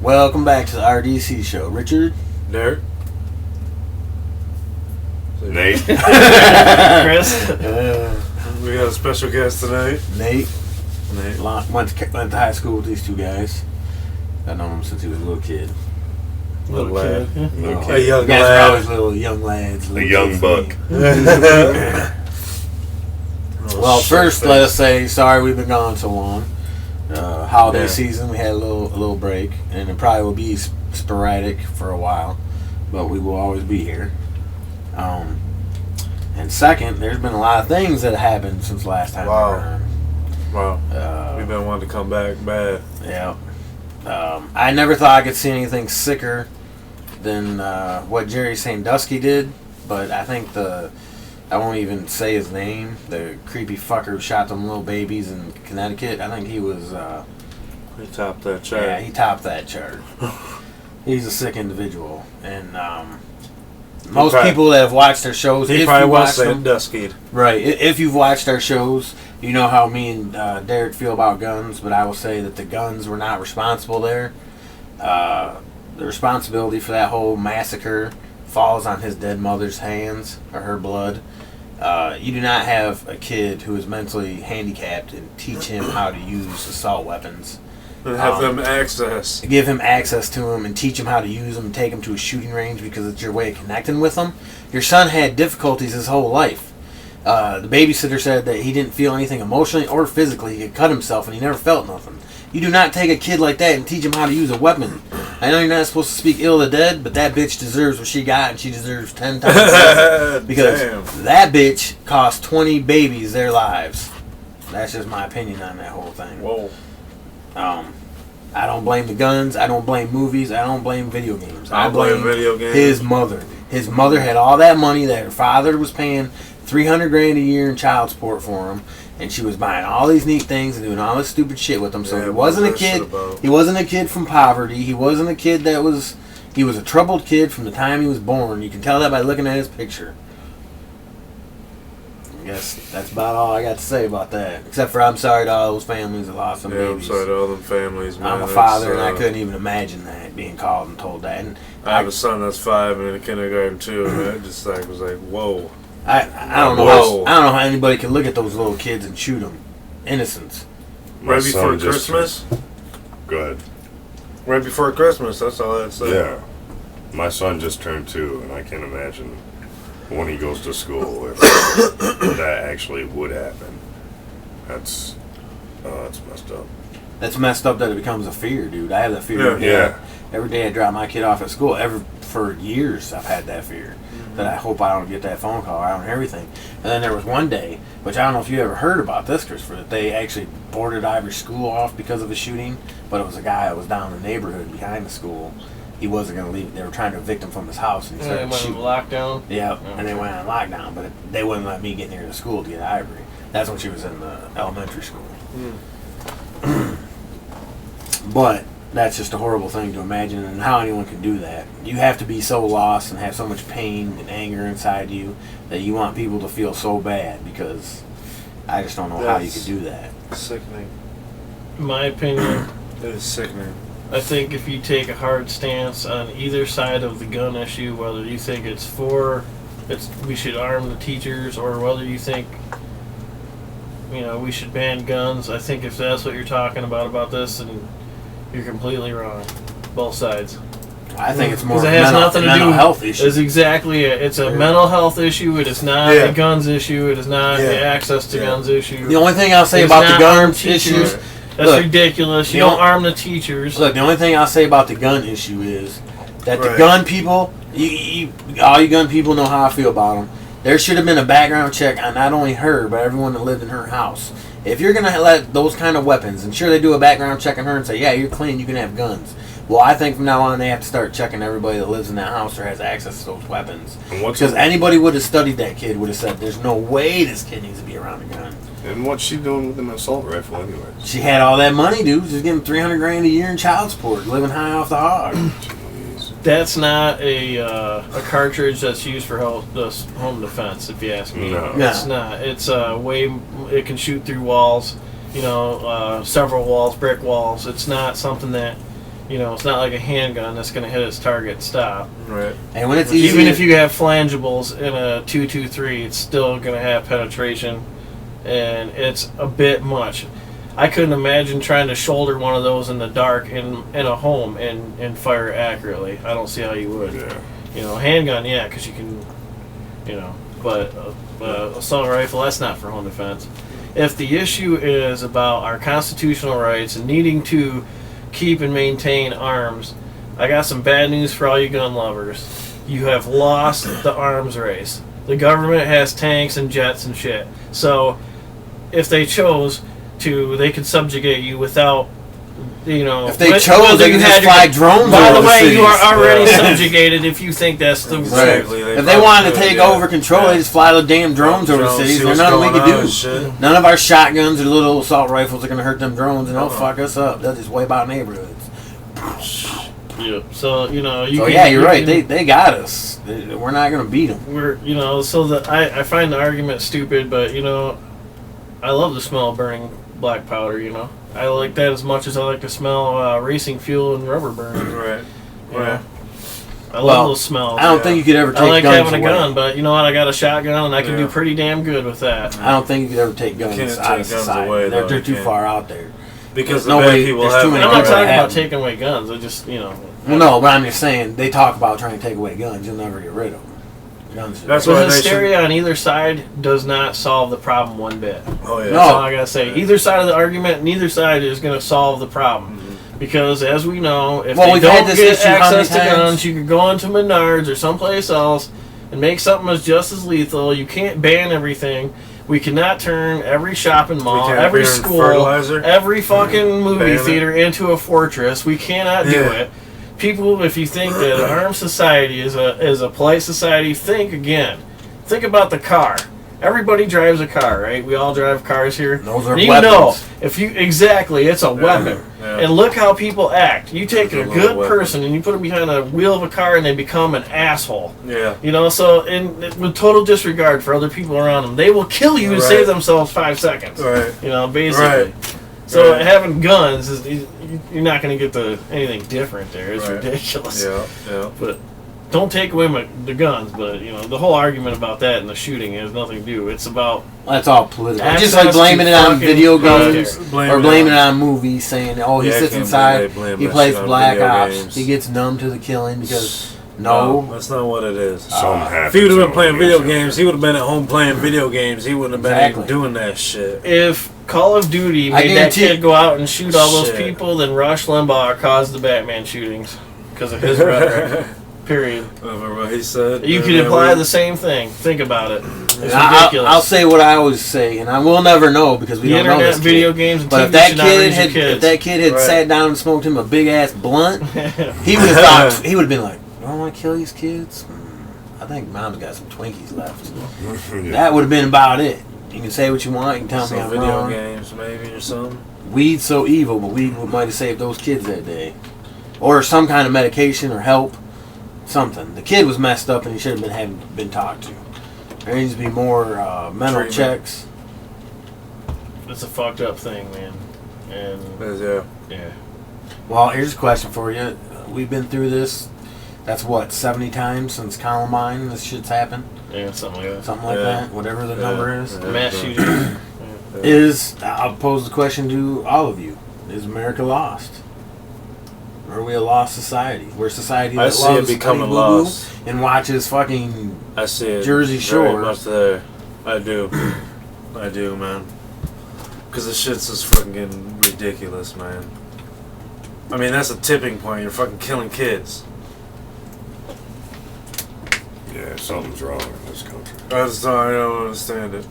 Welcome back to the R.D.C show. Richard? Derek? Nate? Chris? We got a special guest tonight. Nate. Nate. Went to high school with these two guys. I've known him since he was a little kid. Little lad. Oh, A young you guys lad. are always little young lads. A young buck. Well, first, let us say sorry we've been gone so long. Holiday season, we had a little break, and it probably will be sporadic for a while, but we will always be here. And second, there's been a lot of things that have happened since last time. Wow. We've been wanting to come back bad. Yeah. I never thought I could see anything sicker than what Jerry Sandusky did, but I think I won't even say his name, the creepy fucker who shot them little babies in Connecticut. I think he was... He topped that chart. Yeah, he topped that chart. He's a sick individual. And most people that have watched our shows... He probably was Sandusky. Right. If you've watched our shows, you know how me and Derek feel about guns, but I will say that the guns were not responsible there. The responsibility for that whole massacre falls on his dead mother's hands, or her blood. You do not have a kid who is mentally handicapped and teach him how to use assault weapons. And have them access. Give him access to them and teach him how to use them and take him to a shooting range because it's your way of connecting with them. Your son had difficulties his whole life. The babysitter said that he didn't feel anything emotionally or physically. He could cut himself and he never felt nothing. You do not take a kid like that and teach him how to use a weapon. I know you're not supposed to speak ill of the dead, but that bitch deserves what she got, and she deserves 10 times more. Because that bitch cost 20 babies their lives. That's just my opinion on that whole thing. Whoa. I don't blame the guns. I don't blame movies. I don't blame video games. I blame video games. His mother. His mother had all that money that her father was paying $300,000 a year in child support for him. And she was buying all these neat things and doing all this stupid shit with them. So he wasn't a kid. He wasn't a kid from poverty. He wasn't a kid that was. He was a troubled kid from the time he was born. You can tell that by looking at his picture. I guess that's about all I got to say about that. Except for I'm sorry to all those families that lost some babies. I'm sorry to all them families, man. I'm a father and I couldn't even imagine that, being called and told that. And I have a son that's 5 and in kindergarten too, and I just was like, whoa. I don't know how anybody can look at those little kids and shoot them. Innocents. Right before Christmas? Go ahead. Right before Christmas, that's all I'd say. Yeah. My son just turned 2, and I can't imagine when he goes to school if that actually would happen. That's messed up. That's messed up that it becomes a fear, dude. I have that fear. Yeah. Every day I drop my kid off at school. For years I've had that fear. That I hope I don't get that phone call. I don't hear everything. And then there was one day, which I don't know if you ever heard about this, Christopher, that they actually boarded Ivory's school off because of a shooting. But it was a guy that was down in the neighborhood behind the school. He wasn't going to leave. They were trying to evict him from his house. And he started shooting. Lockdown? Yeah, and they went on lockdown. But they wouldn't let me get near the school to get Ivory. That's when she was in the elementary school. But that's just a horrible thing to imagine, and how anyone can do that. You have to be so lost and have so much pain and anger inside you that you want people to feel so bad, because I just don't know how you could do that. Sickening. In my opinion, it is sickening. I think if you take a hard stance on either side of the gun issue, whether you think we should arm the teachers, or whether you think we should ban guns, I think if that's what you're talking about this, then you're completely wrong. Both sides. I think it's more of a mental health issue. It's exactly it. It's a mental health issue. It is not a guns issue. It is not the access to guns issue. The only thing I'll say about the guns issues... That's ridiculous. You don't arm the teachers. Look, the only thing I'll say about the gun issue is that the gun people... all you gun people know how I feel about them. There should have been a background check on not only her, but everyone that lived in her house. If you're going to let those kind of weapons, and sure they do a background check on her and say, yeah, you're clean, you can have guns. Well, I think from now on they have to start checking everybody that lives in that house or has access to those weapons. Because anybody would have studied that kid would have said, there's no way this kid needs to be around a gun. And what's she doing with an assault rifle anyways? She had all that money, dude. She's getting $300,000 a year in child support, living high off the hog. That's not a cartridge that's used for home defense, if you ask me. No. It's not. It's it can shoot through walls, several walls, brick walls. It's not something that It's not like a handgun that's going to hit its target and stop. Right. And when it's easy, Even if you have flangeables in a 223, it's still going to have penetration, and it's a bit much. I couldn't imagine trying to shoulder one of those in the dark in a home and fire accurately. I don't see how you would. Yeah. Handgun, yeah, because you can, but assault rifle, that's not for home defense. If the issue is about our constitutional rights and needing to keep and maintain arms, I got some bad news for all you gun lovers. You have lost the arms race. The government has tanks and jets and shit. So if they chose to, they could subjugate you without, if they chose, they could just fly drones. By over the way, cities. you are already subjugated if you think that's the right. If they wanted to take over control, they just fly the damn drones over the cities. There's nothing we can do. None of our shotguns or little assault rifles are going to hurt them drones, and they'll fuck us up. They'll just wipe out neighborhoods. Yeah. So you're right. They got us. We're not going to beat them. I find the argument stupid, but I love the smell of burning black powder. I like that as much as I like to smell racing fuel and rubber burning. Right. Right. I love those smells. I don't think you could ever take guns I like guns having away. a gun, but you know what? I got a shotgun, and I can do pretty damn good with that. I don't think you could ever take guns out of society. Away, they're too far out there. Because nobody, people there's have too many I'm not people talking that about have them. taking away guns. I just, Well, no, but I'm just saying, they talk about trying to take away guns. You'll never get rid of them. That's the why hysteria on either side does not solve the problem one bit. Oh yeah. No. That's all I gotta say. Either side of the argument, neither side is going to solve the problem. Because as we know, if they don't get access to guns, you could go into Menards or someplace else and make something that's just as lethal. You can't ban everything. We cannot turn every shopping mall, every school, every fucking movie theater into a fortress. We cannot do it. People, if you think that an armed society is a polite society, think again. Think about the car. Everybody drives a car, right? We all drive cars here. Those are and weapons. It's a weapon. Yeah. And look how people act. You take a good person and you put them behind a wheel of a car and they become an asshole. Yeah. With total disregard for other people around them, they will kill you and save themselves 5 seconds. Right. Basically. Right. So having guns you're not going to get anything different there. It's ridiculous. Yeah. But don't take away the guns. But the whole argument about that and the shooting has nothing to do. It's about that's all political. Just like blaming it on video games or blaming it on movies, saying, "Oh, he sits inside, he plays Black Ops, he gets numb to the killing because." No, that's not what it is. If he would have been playing video games, he would have been at home playing video games. He wouldn't have been doing that shit. If Call of Duty made that kid go out and shoot all those people, then Rush Limbaugh caused the Batman shootings because of his rhetoric. Period. What he said. You could imply the same thing. Think about it. It's ridiculous. I'll say what I always say, and I will never know because we don't know this kid. Video games, and but if that kid had sat down and smoked him a big ass blunt, he would have thought he would have been like, "I don't want to kill these kids. I think Mom's got some Twinkies left." That would have been about it. You can say what you want. You can tell me I'm wrong. Video games, maybe, or something. Weed's so evil, but weed might have saved those kids that day, or some kind of medication or help. Something. The kid was messed up and he should have been talked to. There needs to be more mental checks. It's a fucked up thing, man. And yeah. Well, here's a question for you. We've been through this. That's 70 times since Columbine. This shit's happened. Yeah, something like that. Something like that. Whatever the number is. Mass shooting. I'll pose the question to all of you: is America lost? Or are we a lost society? We're a society that loves becoming lost and watches fucking Jersey Shore. Very much there. I do, man. Because the shit's just fucking ridiculous, man. I mean, that's a tipping point. You're fucking killing kids. Yeah, something's wrong in this country. I don't understand it.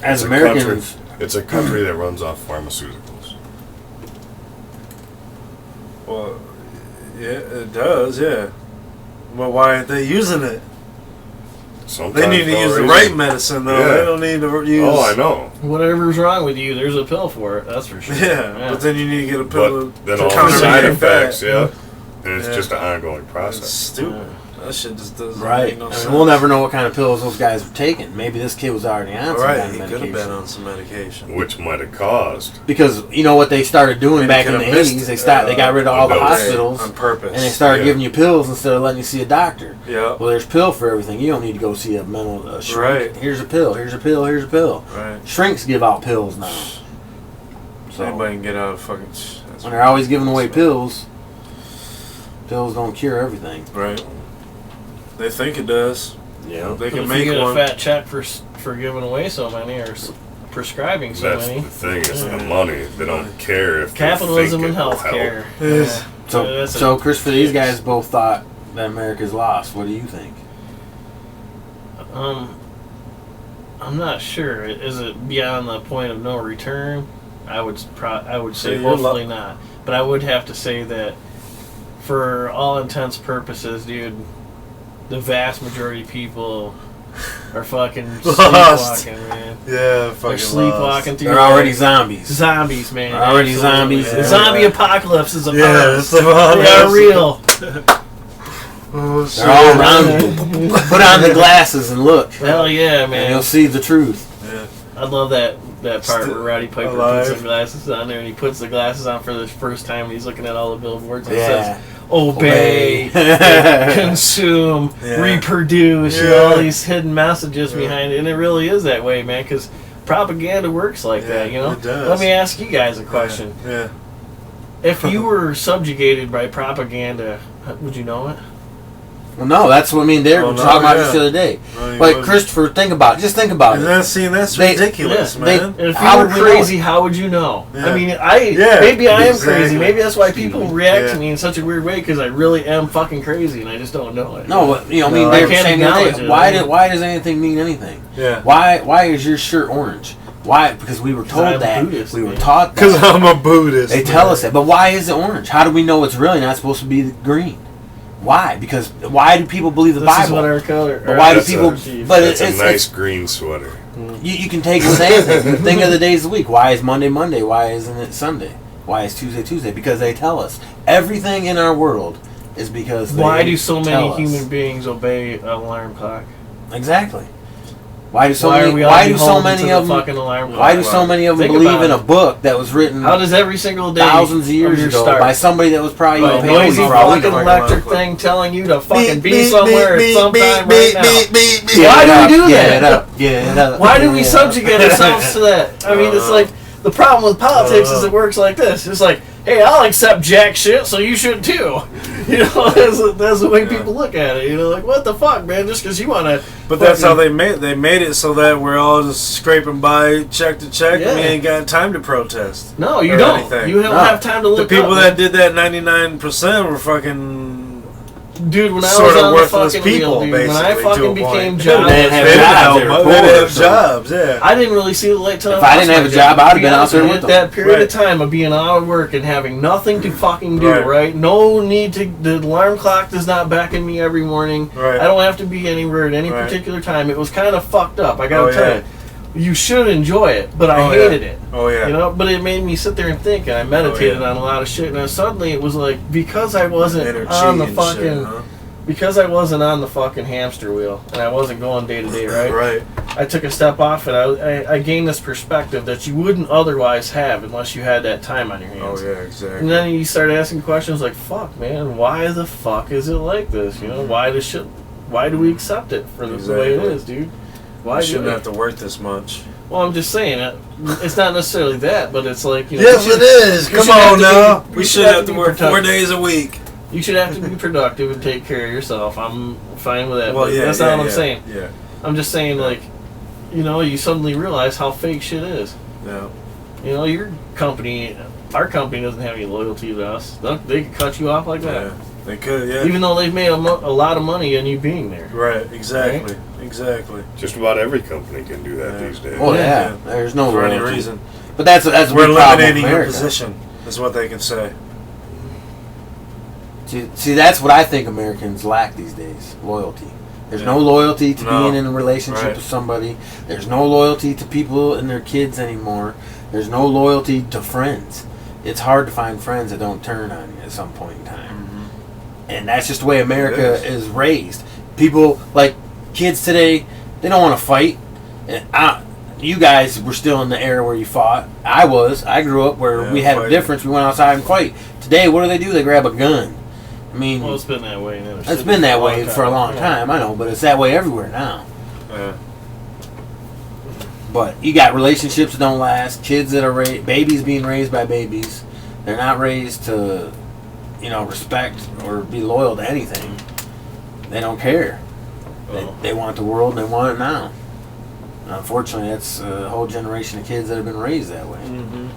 As Americans... It's a country that runs off pharmaceuticals. Well, yeah, it does, yeah. But why aren't they using it? Sometimes they need to use the right medicine, though. Yeah. They don't need to use... Oh, I know. Whatever's wrong with you, there's a pill for it. That's for sure. Yeah. But then you need to get a pill to all the side effects, and it's just an ongoing process. It's stupid. That shit just doesn't Right. make no I sense. mean, we'll never know what kind of pills those guys were taking. Maybe this kid was already on some Right, kind he of could have medication. been on some medication. Which might have caused. Because you know what they started doing And back he in the could have 80s? missed, They got rid of all the dose. hospitals. On purpose. And they started Yeah. giving you pills instead of letting you see a doctor. Yeah. Well, there's pill for everything. You don't need to go see a mental shrink. Right. Here's a pill. Here's a pill. Here's a pill. Right. Shrinks give out pills now. So Anybody can get out of fucking. when they're always giving away pills, pills don't cure everything. Right. They think it does. Yeah. They But can if make you get one. a fat check for giving away so many or prescribing so That's many. the thing, is the Yeah. money. They don't care if they Capitalism think and it will help. healthcare. Yes. So Chris, for these guys both thought that America's lost. What do you think? I'm not sure. Is it beyond the point of no return? I would say So you're hopefully not. But I would have to say that for all intents and purposes, dude, the vast majority of people are fucking Lost. sleepwalking, man. Yeah, fucking They're sleepwalking through They're life. already zombies. Zombies, man. They're already Absolutely. zombies. The Yeah. zombie apocalypse is upon Yeah, us. it's about They are us. real. Oh, shit. They're all around you. Put on the glasses and look, Hell yeah, and man. you'll see the truth. Yeah. I love that part Still where Roddy Piper alive. puts the glasses on there and he puts the glasses on for the first time and he's looking at all the billboards and it Yeah. says obey, consume, Yeah. reproduce, and Yeah. all these hidden messages Yeah. behind it. And it really is that way, man, because propaganda works like Yeah, that, you know? it does. Let me ask you guys a question. Yeah. If you were subjugated by propaganda, would you know it? Well, no, that's what I mean. They were Oh, no, talking about yeah. this the other day. No, you But wouldn't. Christopher, think about And it. that's They- ridiculous, yeah, they- man. And if How you were would we know crazy, how would you know? Yeah. I mean, Yeah, maybe I am exactly. crazy. Maybe that's why people react Yeah. to me in such a weird way because I really am fucking crazy and I just don't know it. No, but, you know, I mean, No, they I were can't saying the other acknowledge day, it. why does anything mean anything? Yeah. Why is your shirt orange? Why? Because we were told I'm that. Buddhist, we were man. taught Because that. I'm a Buddhist. They tell us that. But why is it orange? How do we know it's really not supposed to be green? Why? Because why do people believe the This Bible? is what our color. But why do That's people? a- But It's it's a nice green sweater. you can take it with anything. You think of the days of the week. Why is Monday Monday? Why isn't it Sunday? Why is Tuesday Tuesday? Because they tell us everything in our world is because Why they do so tell many us. human beings obey an alarm clock? Exactly. Why do so Why are many? we all Why do so beholden many to the of them? fucking alarm clock? Why do so many of them Think believe about in a it. book that was written How does every single day thousands of years your ago start by somebody that was probably by a even noisy paying for all we fucking know? electric thing telling you to fucking be somewhere at some time right now? Get Why it do we up, do get that? it up, get it up, Why do we get it subjugate up. ourselves to that? I mean, it's like the problem with politics is it works like this. It's like, hey, I'll accept jack shit, so you should too. You know, that's the way people look at it. You know, like what the fuck, man? Just because you want to. But that's how they made it so that we're all just scraping by check to check and we Yeah. ain't got time to protest. No, you or don't. anything. You don't No. have time to The look. people up, that did that 99% were fucking dude, when I sort was of on the worthless fucking people, wheel, dude, when I basically, to a fucking became point. jobless, They didn't have They didn't jobs, have they were mo- poor, they didn't have so- jobs, yeah. I didn't really see the light till If I didn't lost have my a job, I would've been out honest there with with you, them. that period of Right. time of being out of work and having nothing to fucking do, Right. right? No need to. The alarm clock does not beckon me every morning. Right. I don't have to be anywhere at any Right. particular time. It was kind of fucked up. I gotta Oh, tell yeah. you. You should enjoy it, but I Oh, hated yeah. it. Oh, yeah. You know, but it made me sit there and think, and I meditated yeah. on a lot of shit. And then suddenly it was like because I wasn't Inner on the chi and fucking. shit, huh? Because I wasn't on the fucking hamster wheel and I wasn't going day to day, right? Right. I took a step off and I gained this perspective that you wouldn't otherwise have unless you had that time on your hands. Oh, yeah, exactly. And then you start asking questions like, "Fuck, man, why the fuck is it like this? You know, why do we accept it for the way it Exactly. is, dude? Why We do shouldn't we?" have to work this much. Well, I'm just saying it's not necessarily that, but it's like you know. Yes, you should- it is. you Come should have on to now. be- We you should have to be work 4 productive. days a week. You should have to be productive and take care of yourself. I'm fine with that. Well, but yeah, that's yeah, not what I'm yeah, saying. Yeah, I'm just saying, like, you know, you suddenly realize how fake shit is. yeah. You know, our company doesn't have any loyalty to us. They could cut you off like that. Yeah, they could, yeah. Even though they've made a lot of money on you being there. Right, exactly, exactly. Just about every company can do that Yeah. these days. Well, Yeah. yeah, there's no For any loyalty. reason. But that's a We're big problem with eliminating your America. position, is what they can say. See, that's what I think Americans lack these days: loyalty. There's no loyalty to No. being in a relationship Right. with somebody. There's no loyalty to people and their kids anymore. There's no loyalty to friends. It's hard to find friends that don't turn on you at some point in time. And that's just the way America is raised. People, like kids today, they don't want to fight. And you guys were still in the era where you fought. I grew up where we had a difference. We went outside and fight. Today, what do? They grab a gun. I mean, well, it's been that way. It's been that way for a long time, I know, but it's that way everywhere now. Yeah. But you got relationships that don't last, kids that are babies being raised by babies. They're not raised to, respect or be loyal to anything. They don't care. They want the world and they want it now. Unfortunately, that's a whole generation of kids that have been raised that way. Mm-hmm.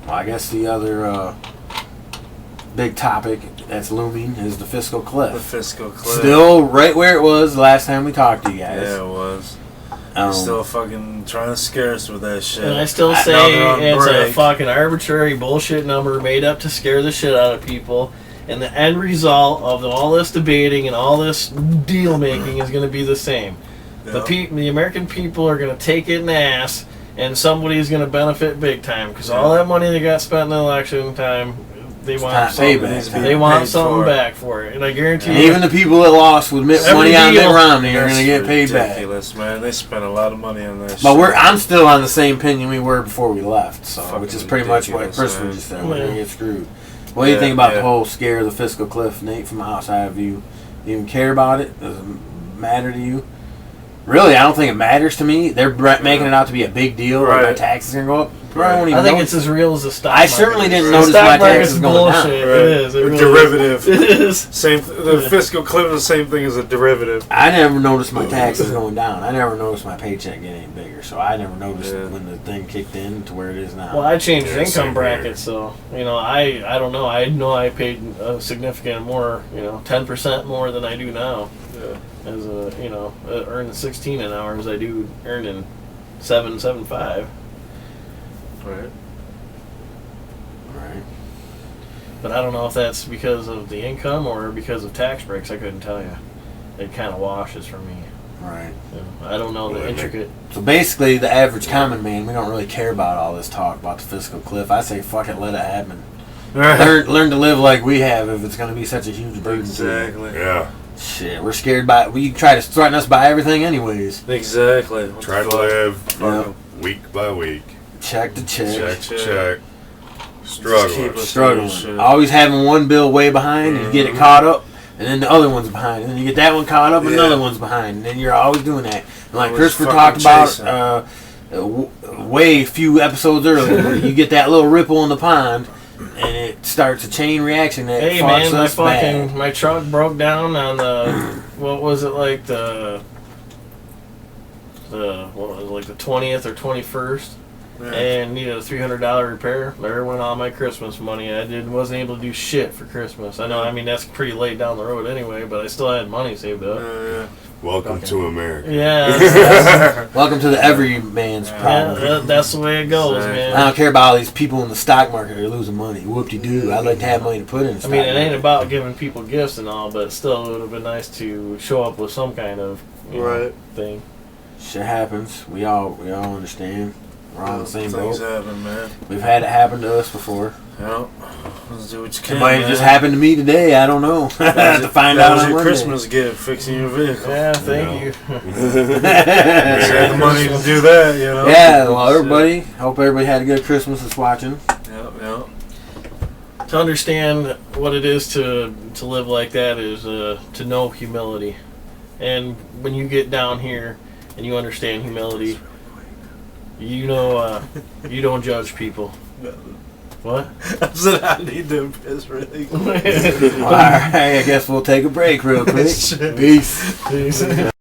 Well, I guess the other big topic that's looming is the fiscal cliff. The fiscal cliff. Still right where it was the last time we talked to you guys. Yeah, it was. Still fucking trying to scare us with that shit. And I still say it's a fucking arbitrary bullshit number made up to scare the shit out of people. And the end result of all this debating and all this deal making is going to be the same. Yep. The American people are going to take it in the ass, and somebody's going to benefit big time because all that money they got spent in the election time, they want something. They want something back for it, and I guarantee you. Even the people that lost with money on Mitt Romney are going to get paid back. Ridiculous, man. They spent a lot of money on that. But I'm still on the same opinion we were before we left, which is pretty much what Christopher just said. We're going to get screwed. What do you think about the whole scare of the fiscal cliff, Nate, from the outside view? Do you even care about it? Does it matter to you? Really, I don't think it matters to me. They're making it out to be a big deal. Right. My taxes are going to go up. I think it's as real as the stock market. I certainly didn't notice my taxes going down. Right. It is. It really derivative. It is. The fiscal cliff is the same thing as a derivative. I never noticed my taxes going down. I never noticed my paycheck getting any bigger. So I never noticed when the thing kicked in to where it is now. Well, I changed income bracket, so I don't know. I know I paid a significant more, 10% more than I do now. Yeah. As earning 16 an hour as I do earning 7.75. Right. But I don't know if that's because of the income or because of tax breaks. I couldn't tell you. It kind of washes for me. Right. I don't know the intricate. So basically, the average common man, we don't really care about all this talk about the fiscal cliff. I say, fuck it, let it happen. Learn to live like we have if it's going to be such a huge burden. Exactly. Yeah. Shit, we're scared by. We try to threaten us by everything, anyways. Exactly. Try to live week by week. Check to check. Check. Struggling. Always having one bill way behind, and you get it caught up, and then the other one's behind, and then you get that one caught up, and another one's behind, and then you're always doing that. And like Christopher talked about way few episodes earlier, you get that little ripple in the pond, and it starts a chain reaction that fucks us bad. My truck broke down on the what was it like the 20th or 21st. Yeah. And needed a $300 repair. There went all my Christmas money. Wasn't able to do shit for Christmas. I know. I mean, that's pretty late down the road anyway, but I still had money saved up. Welcome to America. Yeah. Welcome to the everyman's problem. Yeah, that's the way it goes, man. I don't care about all these people in the stock market that are losing money. Whoop-de-doo. I'd like to have money to put in the stock market. It ain't about giving people gifts and all, but still, it would have been nice to show up with some kind of thing. Shit happens. We all understand. We're on the same boat. Things happen, man. We've had it happen to us before. Yep. Let's do what you can. It might have just happened to me today. I don't know. I have to find out. That was your Christmas gift, fixing your vehicle. Yeah, thank you. You had the money to do that, Yeah, well, everybody. Hope everybody had a good Christmas that's watching. Yep. To understand what it is to live like that is to know humility. And when you get down here and you understand humility, you don't judge people. What? I said I need to piss really quick. All right, I guess we'll take a break real quick. Peace.